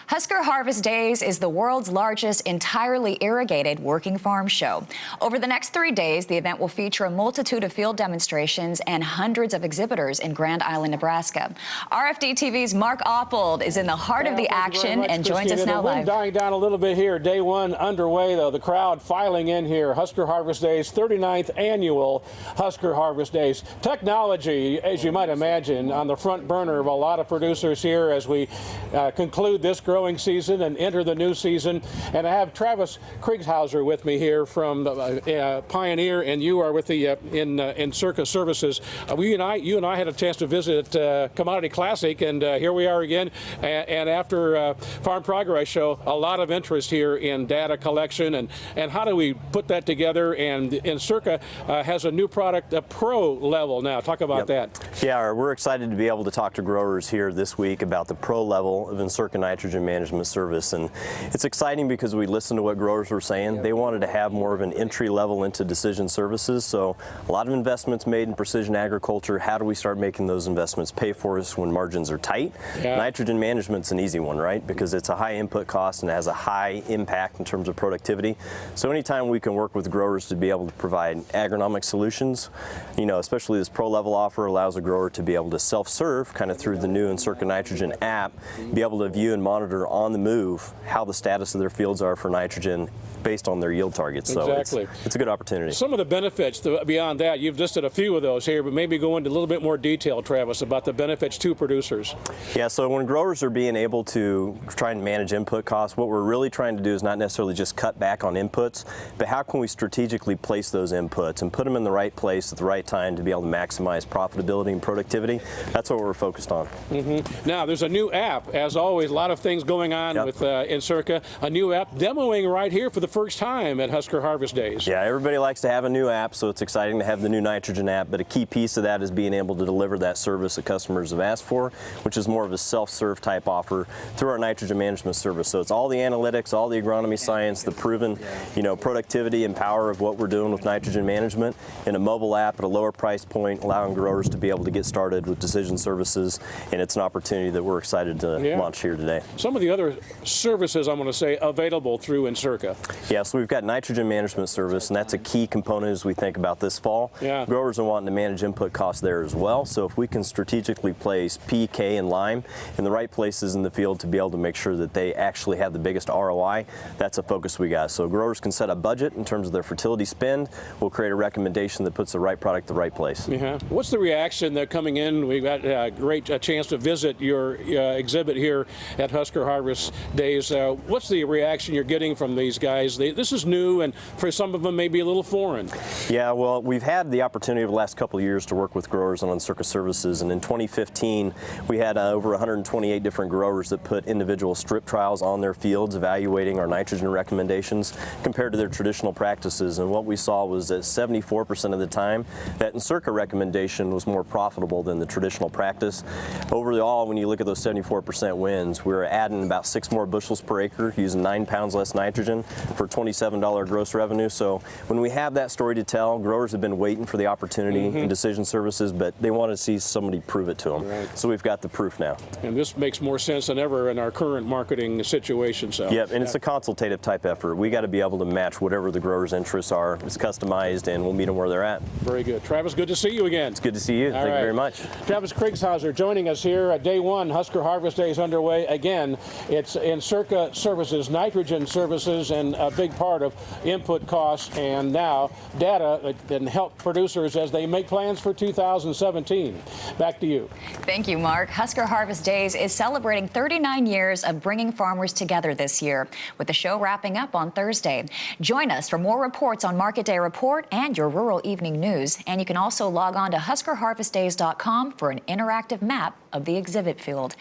Husker Harvest Days is the world's largest entirely irrigated working farm show. Over the next 3 days, the event will feature a multitude of field demonstrations and hundreds of exhibitors in Grand Island, Nebraska. RFD-TV's Mark Oppold is in the heart of the action and joins us now live. Dying down a little bit here. Day one underway, though. The crowd filing in here. Husker Harvest Days, 39th annual Husker Harvest Days. Technology, as you might imagine, on the front burner of a lot of producers here as we conclude this growing season and enter the new season. And I have Travis Krieghauser with me here from Pioneer, and you are with the Encirca Services. You and I had a chance to visit Commodity Classic, and here we are again. And after Farm Progress Show, a lot of interest here in data collection and how do we put that together. And Encirca has a new product, a pro level now. Talk about that. Yeah, we're excited to be able to talk to growers here this week about the pro level of Encirca nitrogen management service. And it's exciting because we listened to what growers were saying. They wanted to have more of an entry level into decision services. So a lot of investments made in precision agriculture. How do we start making those investments pay for us when margins are tight? Yeah. Nitrogen management's an easy one, right? Because it's a high input cost and it has a high impact in terms of productivity. So anytime we can work with growers to be able to provide agronomic solutions, especially this pro level offer allows a grower to be able to self-serve kind of through the new Encirca nitrogen app, be able to view and monitor on the move how the status of their fields are for nitrogen based on their yield targets. So exactly. It's a good opportunity. Some of the benefits beyond that, you've listed a few of those here, but maybe go into a little bit more detail, Travis, about the benefits to producers. Yeah, so when growers are being able to try and manage input costs, what we're really trying to do is not necessarily just cut back on inputs, but how can we strategically place those inputs and put them in the right place at the right time to be able to maximize profitability and productivity. That's what we're focused on. Now, there's a new app, as always, a lot of things going on with Encirca, a new app demoing right here for the first time at Husker Harvest Days. Yeah, everybody likes to have a new app, so it's exciting to have the new nitrogen app, but a key piece of that is being able to deliver that service that customers have asked for, which is more of a self-serve type offer through our nitrogen management service. So it's all the analytics, all the agronomy science, the proven, productivity and power of what we're doing with nitrogen management in a mobile app at a lower price point, allowing growers to be able to get started with decision services, and it's an opportunity that we're excited to launch here today. Some of the other services, I'm going to say, available through Encirca. Yeah, so we've got nitrogen management service, and that's a key component as we think about this fall. Yeah. Growers are wanting to manage input costs there as well, so if we can strategically place P, K, and lime in the right places in the field to be able to make sure that they actually have the biggest ROI, that's a focus we got. So growers can set a budget in terms of their fertility spend. We'll create a recommendation that puts the right product the right place. What's the reaction that coming in? We got a great chance to visit your exhibit here at Husker Harvest Days. What's the reaction you're getting from these guys? This is new, and for some of them maybe a little foreign. Yeah, well, we've had the opportunity over the last couple of years to work with growers on Encirca services, and in 2015 we had over 128 different growers that put individual strip trials on their fields evaluating our nitrogen recommendations compared to their traditional practices, and what we saw was that 74% of the time that Encirca recommendation was more profitable than the traditional practice. Overall, when you look at those 74% wins, we were adding about 6 more bushels per acre using 9 pounds less nitrogen for $27 gross revenue. So when we have that story to tell, growers have been waiting for the opportunity in decision services, but they want to see somebody prove it to them. Right. So we've got the proof now. And this makes more sense than ever in our current marketing situation. So yep, and it's a consultative type effort. We got to be able to match whatever the growers' interests are. It's customized, and we'll meet them where they're at. Very good. Travis, good to see you again. It's good to see you. Thank you very much. Travis Krieghauser joining us here at day one. Husker Harvest Days underway. Again, it's Encirca Services, nitrogen services, and a big part of input costs and now data that can help producers as they make plans for 2017. Back to you. Thank you, Mark. Husker Harvest Days is celebrating 39 years of bringing farmers together this year, with the show wrapping up on Thursday. Join us for more reports on Market Day Report and your rural evening news. And you can also log on to HuskerHarvestDays.com for an interactive map of the exhibit field.